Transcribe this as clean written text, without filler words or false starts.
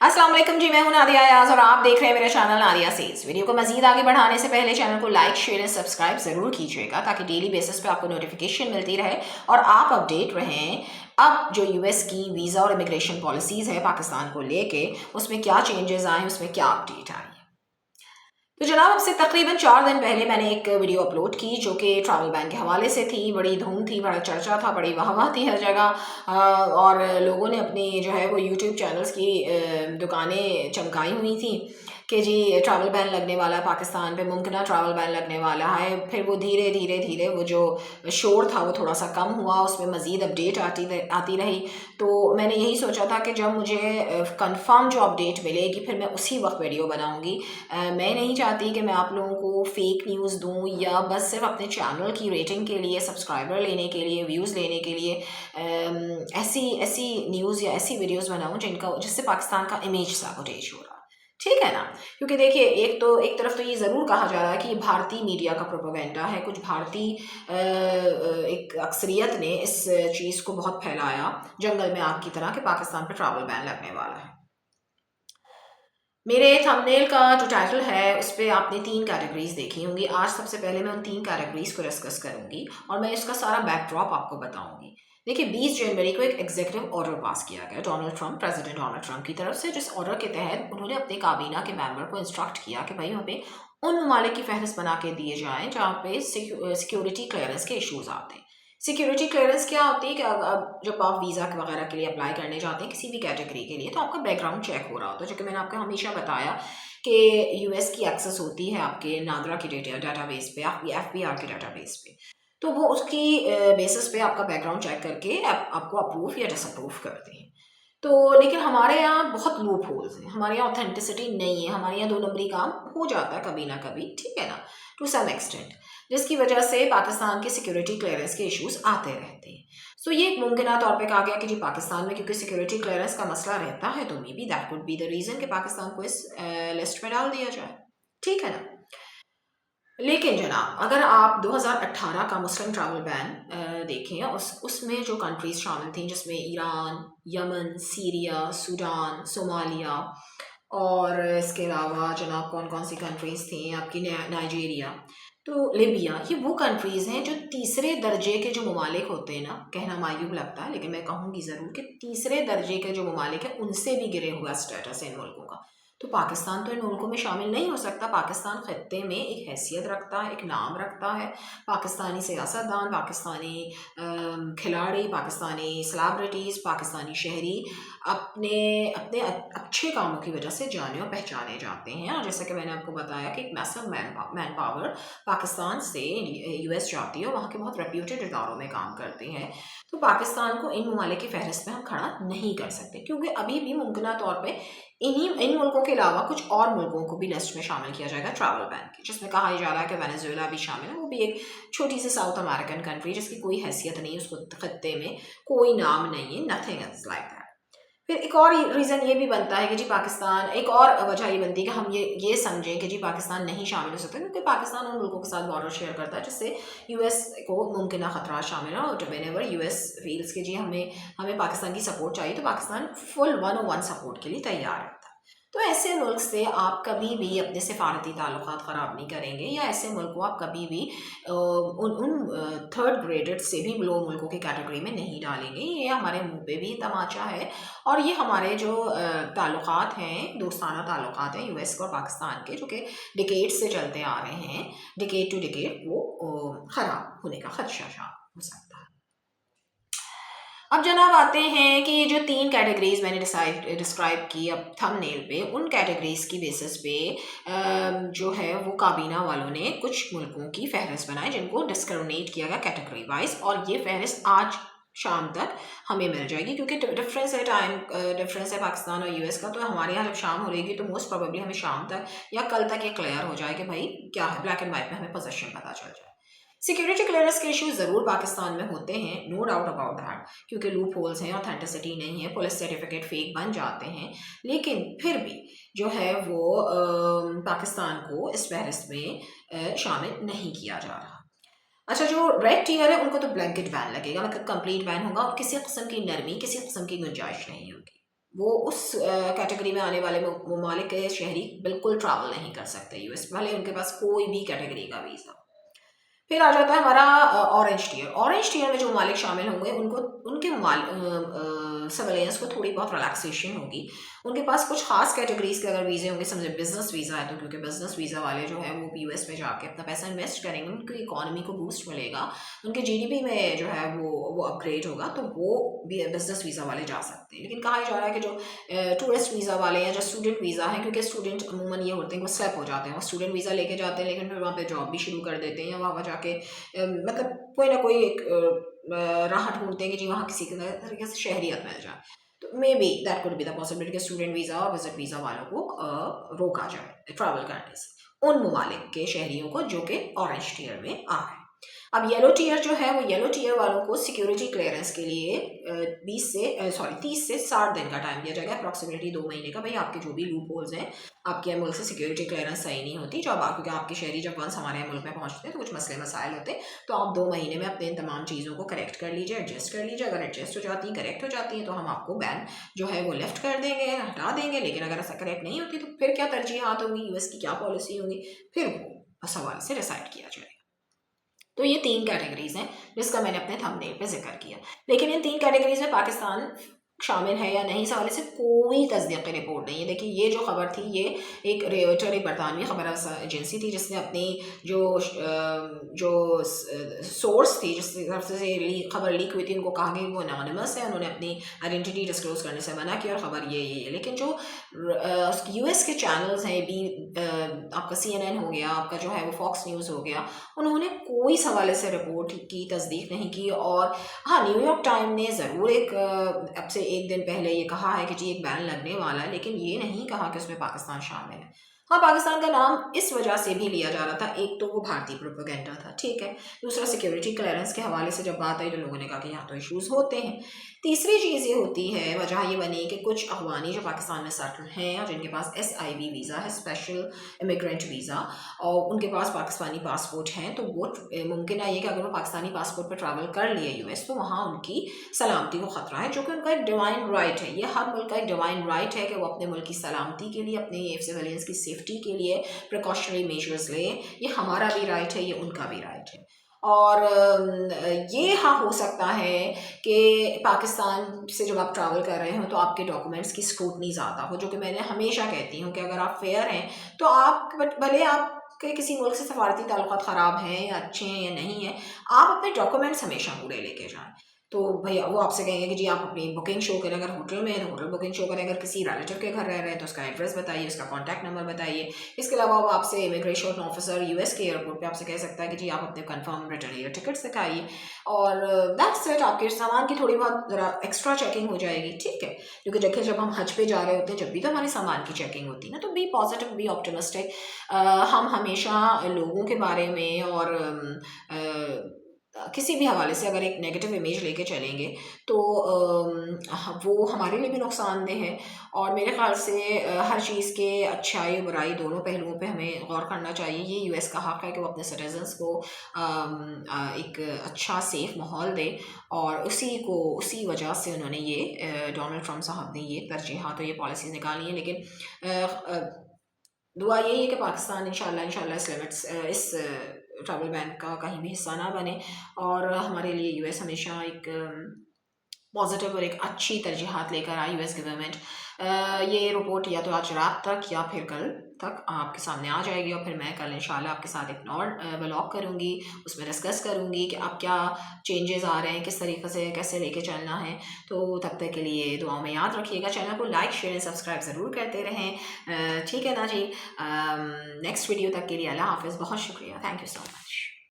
अस्सलाम वालेकुम जी, मैं हूं नादिया अयाज और आप देख रहे हैं मेरा चैनल नादिया सेज। वीडियो को मजीद आगे बढ़ाने से पहले चैनल को लाइक शेयर एंड सब्सक्राइब जरूर कीजिएगा ताकि डेली बेसिस पे आपको नोटिफिकेशन मिलती रहे और आप अपडेट रहें। अब जो यूएस की वीज़ा और इमिग्रेशन पॉलिसीज़ है पाकिस्तान को लेके, उसमें क्या चेंजेस आए, उसमें क्या अपडेट आई। तो जनाब, अब से तकरीबन 4 दिन पहले मैंने एक वीडियो अपलोड की जो कि ट्रैवल बैन के हवाले से थी। बड़ी धूम थी, बड़ा चर्चा था, बड़ी वाहवाह थी हर जगह। और लोगों ने अपनी जो है वो यूट्यूब चैनल्स की दुकानें चमकाई हुई थी कि जी ट्रैवल बैन लगने वाला है पाकिस्तान पे, मुमकिन ट्रैवल बैन लगने वाला है। फिर वो धीरे धीरे धीरे वो जो शोर था वो थोड़ा सा कम हुआ, उसमें मज़ीद अपडेट आती रही। तो मैंने यही सोचा था कि जब मुझे कंफर्म जो अपडेट मिलेगी फिर मैं उसी वक्त वीडियो बनाऊंगी। मैं नहीं चाहती कि मैं आप लोगों को फेक न्यूज़ दूं या बस सिर्फ अपने चैनल की रेटिंग के लिए, सब्सक्राइबर लेने के लिए, व्यूज़ लेने के लिए ऐसी ऐसी न्यूज़ या ऐसी वीडियोस बनाऊं जिससे पाकिस्तान का इमेज सबोटेज हो रहा। ठीक है ना। क्योंकि देखिए, एक तरफ तो ये ज़रूर कहा जा रहा है कि ये भारतीय मीडिया का प्रोपेगेंडा है, कुछ भारतीय एक अक्सरियत ने इस चीज़ को बहुत फैलाया जंगल में आग की तरह कि पाकिस्तान पर ट्रैवल बैन लगने वाला है। मेरे थंबनेल का जो टाइटल है उस पर आपने 3 कैटेगरीज देखी होंगी। आज सबसे पहले मैं उन 3 कैटेगरीज को डिस्कस करूंगी और मैं इसका सारा बैकड्रॉप आपको बताऊंगी। देखिए, 20 जनवरी को एक एग्जीक्यूटिव ऑर्डर पास किया गया प्रेसिडेंट डोनाल्ड ट्रंप की तरफ से, जिस ऑर्डर के तहत उन्होंने अपने काबीना के मेंबर को इंस्ट्रक्ट किया कि भाई हमें उन ममालिक की फहरिस्त बना के दिए जाएं जहाँ पे सिक्योरिटी क्लियरेंस के इशूज़ आते हैं। सिक्योरिटी क्लियरेंस क्या होती है कि अब जब आप वीज़ा वगैरह के लिए अप्लाई करने जाते हैं किसी भी कैटेगरी के लिए, तो आपका बैकग्राउंड चेक हो रहा होता है। जो कि मैंने आपको हमेशा बताया कि यूएस की एक्सेस होती है आपके नागरा की डाटाबेस पे, आपकी एफबीआर के डाटाबेस पे। तो वो उसकी बेसिस पे आपका बैकग्राउंड चेक करके आपको अप्रूव या डिसअप्रूव करते हैं। तो लेकिन हमारे यहाँ बहुत लूप होल्स हैं, हमारे यहाँ ऑथेंटिसिटी नहीं है, हमारे यहाँ 2 नंबरी काम हो जाता है कभी ना कभी, ठीक है ना, टू सम एक्सटेंट, जिसकी वजह से पाकिस्तान के सिक्योरिटी क्लियरेंस के इश्यूज आते रहते हैं। सो ये एक मुमकिन तौर पे कहा गया कि जी पाकिस्तान में क्योंकि सिक्योरिटी क्लियरेंस का मसला रहता है तो may be that could be the reason कि पाकिस्तान को इस लिस्ट में डाल दिया जाए, ठीक है ना। लेकिन जनाब, अगर आप 2018 का मुस्लिम ट्रैवल बैन देखें, उसमें जो कंट्रीज शामिल थी जिसमें Iran, Yemen, Syria, Sudan, Somalia और इसके अलावा जनाब कौन कौन सी कंट्रीज थी आपकी, नाइजीरिया, तो लिबिया, ये वो कंट्रीज़ हैं जो तीसरे दर्जे के जो ममालिक होते हैं ना, कहना मायूब लगता है लेकिन मैं कहूँगी ज़रूर कि तीसरे दर्जे के जो ममालिक हैं उनसे भी गिरे हुआ स्टेटस है इन मुल्कों का। तो पाकिस्तान तो इन मुल्कों में शामिल नहीं हो सकता। पाकिस्तान खत्ते में एक हैसियत रखता है, एक नाम रखता है। पाकिस्तानी सियासतदान, पाकिस्तानी खिलाड़ी, पाकिस्तानी सेलिब्रिटीज़, पाकिस्तानी शहरी अपने अपने अच्छे कामों की वजह से जाने और पहचाने जाते हैं। और जैसा कि मैंने आपको बताया कि एक मैसिव मैन पावर पाकिस्तान से यूएस जाती है और वहाँ के बहुत रेप्यूटेड इदारों में काम करते हैं। तो पाकिस्तान को इन ममालिक की फहरिस्त में हम खड़ा नहीं कर सकते, क्योंकि अभी भी मुमकिन तौर पे इन मुल्कों के अलावा कुछ और मुल्कों को भी लिस्ट में शामिल किया जाएगा ट्रैवल बैन के, जिसमें कहा जा रहा है कि वेनेजुएला भी शामिल है। वो भी एक छोटी सी साउथ अमेरिकन कंट्री जिसकी कोई हैसियत नहीं है, उसको खत्ते में कोई नाम नहीं है, नथिंग इज लाइक दैट। फिर एक और रीज़न ये भी बनता है कि जी पाकिस्तान, एक और वजह ये बनती है कि हम ये समझें कि जी पाकिस्तान नहीं शामिल हो सकता, क्योंकि पाकिस्तान उन मुल्कों के साथ बॉर्डर शेयर करता है जिससे यूएस को मुमकिन ख़तरा शामिल है। और वेनेवर यूएस फील्स कि जी हमें पाकिस्तान की सपोर्ट चाहिए, तो पाकिस्तान फुल 101 सपोर्ट के लिए तैयार है। तो ऐसे मुल्क से आप कभी भी अपने सिफारती ताल्लुकात ख़राब नहीं करेंगे, या ऐसे मुल्क को आप कभी भी उन थर्ड ग्रेडेड से भी लो मुल्कों की कैटेगरी में नहीं डालेंगे। ये हमारे मुंह पे भी तमाचा है और ये हमारे जो ताल्लुकात हैं, दोस्ताना ताल्लुकात हैं यूएस और पाकिस्तान के, जो कि डिकेड से चलते आ रहे हैं, डिकेड टू डिकेड, वो ख़राब होने का खदशा हो सकता है। अब जनाब आते हैं कि ये जो 3 कैटेगरीज मैंने डिस्क्राइब की अब थंबनेल पे, उन कैटेगरीज की बेसिस पे जो है वो काबीना वालों ने कुछ मुल्कों की फहरिस्त बनाई जिनको डिस्क्रिमिनेट किया गया कैटेगरी वाइज, और ये फहरिस्त आज शाम तक हमें मिल जाएगी। क्योंकि डिफरेंस है, टाइम डिफरेंस है पाकिस्तान और यूएस का। तो हमारे यहाँ जब शाम हो रहेगी तो मोस्ट प्रोबेबली हमें शाम तक या कल तक ये क्लियर हो जाए कि भाई क्या है, ब्लैक एंड वाइट में हमें पोजीशन पता चल जाए। सिक्योरिटी क्लियरेंस के इश्यूज ज़रूर पाकिस्तान में होते हैं, नो डाउट अबाउट दैट, क्योंकि लूप होल्स हैं, ऑथेंटिसिटी नहीं है, पुलिस सर्टिफिकेट फेक बन जाते हैं। लेकिन फिर भी जो है वो पाकिस्तान को इस फहरिस्त में शामिल नहीं किया जा रहा। अच्छा, जो रेड टियर है उनको तो ब्लैंकेट बैन लगेगा, मतलब कंप्लीट बैन होगा और किसी किस्म की नरमी, किसी किस्म की गुंजाइश नहीं होगी। वो उस कैटेगरी में आने वाले ममालिक के शहरी बिल्कुल ट्रैवल नहीं कर सकते यूएस, भले उनके पास कोई भी कैटेगरी का वीज़ा। फिर आ जाता है हमारा ऑरेंज टियर। ऑरेंज टियर में जो ममालिक शामिल होंगे उनको उनके सर्वेलेंस को थोड़ी बहुत रिलैक्सेशन होगी। उनके पास कुछ खास कैटेगरीज के अगर वीज़े होंगे, समझे बिजनेस वीज़ा है तो क्योंकि बिजनेस वीज़ा वाले जो है वो यूएस में जाके अपना पैसा इन्वेस्ट करेंगे, उनकी इकॉनमी को बूस्ट मिलेगा, उनके जीडीपी में जो है वो अपग्रेड होगा, तो वो बिजनेस वीज़ा वाले जा सकते हैं। लेकिन कहा जा रहा है कि जो टूरिस्ट वीज़ा वाले हैं, जो स्टूडेंट वीज़ा है, क्योंकि स्टूडेंट अमूमन ये होते हैं वो स्लैप हो जाते हैं, वो स्टूडेंट वीज़ा लेके जाते हैं लेकिन फिर वहाँ पे जॉब भी शुरू कर देते हैं, या वहाँ जाके मतलब कोई ना कोई एक राह ढूंढते हैं कि जी वहाँ किसी तरीके से शहरियत मिल जाए। तो may be that could be the possibility कि स्टूडेंट वीज़ा और विजिट वीज़ा वालों को रोका जाए ट्रैवल करने से उन ममालिक के शहरियों को जो कि ऑरेंज टियर में आ रहे हैं। अब येलो टियर जो है वो येलो टियर वालों को सिक्योरिटी क्लियरेंस के लिए 30 से 60 दिन का टाइम दिया जाएगा, अप्रॉक्सीमेटली 2 महीने का। भाई आपके जो भी लूप होल्स हैं, आपके मुल्क से सिक्योरिटी क्लियरेंस सही नहीं होती, जब क्योंकि आपके शहरी जब वंस हमारे मुल्क में पहुंचते हैं तो कुछ मसले मसाइल होते हैं, तो आप 2 महीने में अपने इन तमाम चीज़ों को करेक्ट कर लीजिए, एडजस्ट कर लीजिए। अगर एडजस्ट हो जाती है, करेक्ट हो जाती है, तो हम आपको बैन जो है वो लिफ्ट कर देंगे, हटा देंगे। लेकिन अगर ऐसा करेक्ट नहीं होती तो फिर क्या तरजीहात होंगी, यूएस की क्या पॉलिसी होगी, फिर वो सवाल से डिसाइड किया जाएगा। तो ये 3 कैटेगरीज हैं जिसका मैंने अपने थंबनेल पे जिक्र किया। लेकिन इन 3 कैटेगरीज में पाकिस्तान शामिल है या नहीं, इस हवाले से कोई तस्दीकी रिपोर्ट नहीं है। देखिए ये जो खबर थी, ये एक रेवटर, एक बरतानवी खबर एजेंसी थी जिसने अपनी जो सोर्स थी जिस तरफ से खबर लीक हुई थी, उनको कहा कि वो अनोनिमस है, उन्होंने अपनी आइडेंटिटी डिस्क्लोज करने से मना किया और ख़बर ये है। लेकिन जो यूएस के चैनल्स हैं, भी आपका CNN हो गया, आपका जो है वो फॉक्स न्यूज़ हो गया, उन्होंने कोई इस हवाले से रिपोर्ट की तस्दीक नहीं की। और हाँ, न्यूयॉर्क टाइम ने ज़रूर एक अब से 1 दिन पहले ये कहा है कि जी एक बैन लगने वाला है, लेकिन ये नहीं कहा कि उसमें पाकिस्तान शामिल है। हाँ, पाकिस्तान का नाम इस वजह से भी लिया जा रहा था, एक तो वो भारतीय प्रोपेगेंडा था, ठीक है, दूसरा सिक्योरिटी क्लियरेंस के हवाले से जब बात आई तो लोगों ने कहा कि यहाँ तो इशूज़ होते हैं। तीसरी चीज़ ये होती है, वजह ये बनी कि कुछ अफगानी जो पाकिस्तान में सेटल हैं और जिनके पास SIV वीज़ा है, स्पेशल इमिग्रेंट वीज़ा, और उनके पास पाकिस्तानी पासपोर्ट हैं, तो वो मुमकिन है ये कि अगर वो पाकिस्तानी पासपोर्ट पर ट्रैवल कर लिए यूएस, तो वहाँ उनकी सलामती को ख़तरा है, जो कि उनका एक डिवाइन राइट है। ये हर मुल्क का एक डिवाइन राइट है कि वो अपने मुल्क की सलामती के लिए, अपने सिविलियंस की सेफ्टी के लिए प्रिकॉशनरी मेजर्स लें। ये हमारा भी राइट है, ये उनका भी राइट है। और ये हाँ हो सकता है कि पाकिस्तान से जब आप ट्रैवल कर रहे हो तो आपके डॉक्यूमेंट्स की स्क्रूटनी ज़्यादा हो, जो कि मैंने हमेशा कहती हूँ कि अगर आप फेयर हैं तो आप भले आप के किसी मुल्क से सफारती ताल्लुकात ख़राब हैं या अच्छे हैं या नहीं हैं, आप अपने डॉक्यूमेंट्स हमेशा पूरे लेके जाएं। तो भैया वो आपसे कहेंगे कि जी आप अपनी बुकिंग शो करें, अगर होटल में है तो होटल बुकिंग शो करें, अगर किसी रिलेटिव के घर रह रहे हैं तो उसका एड्रेस बताइए, उसका कॉन्टैक्ट नंबर बताइए। इसके अलावा वो आपसे इमिग्रेशन ऑफिसर यूएस के एयरपोर्ट पे आपसे कह सकता है कि जी आप अपने कंफर्म रिटर्न एयर टिकट्स दिखाइए, और दैट्स इट। आपके सामान की थोड़ी बहुत ज़रा एक्स्ट्रा चेकिंग हो जाएगी, ठीक है, क्योंकि देखिए जब हम हज पे जा रहे होते हैं, जब भी तो हमारे सामान की चेकिंग होती है ना, तो बी पॉजिटिव, बी ऑप्टिमिस्टिक। हम हमेशा लोगों के बारे में और किसी भी हवाले से अगर एक नेगेटिव इमेज लेके चलेंगे तो वो हमारे लिए भी नुकसानदेह है। और मेरे ख्याल से हर चीज़ के अच्छाई बुराई दोनों पहलुओं पे हमें गौर करना चाहिए। ये यूएस का हक़ है कि वो अपने सिटीजन्स को एक अच्छा सेफ माहौल दे, और उसी वजह से उन्होंने ये डोनाल्ड ट्रंप साहब ने ये तरजीहात और ये पॉलिसीज़ निकाली हैं। लेकिन दुआ यही है कि पाकिस्तान इंशाल्लाह इस ट्रैवल बैन का कहीं भी हिस्सा ना बने, और हमारे लिए यूएस हमेशा एक पॉजिटिव और एक अच्छी तरजीहात लेकर आई यूएस गवर्नमेंट। ये रिपोर्ट या तो आज रात तक या फिर कल तक आपके सामने आ जाएगी, और फिर मैं कल इंशाल्लाह आपके साथ एक और व्लॉग करूँगी, उसमें डिस्कस करूँगी कि अब क्या चेंजेस आ रहे हैं, किस तरीके से कैसे लेके चलना है। तो तब तक के लिए दुआ में याद रखिएगा, चैनल को लाइक शेयर एंड सब्सक्राइब ज़रूर करते रहें, ठीक है ना जी। नेक्स्ट वीडियो तक के लिए अल्लाह हाफ़िज़, बहुत शुक्रिया, थैंक यू सो मच।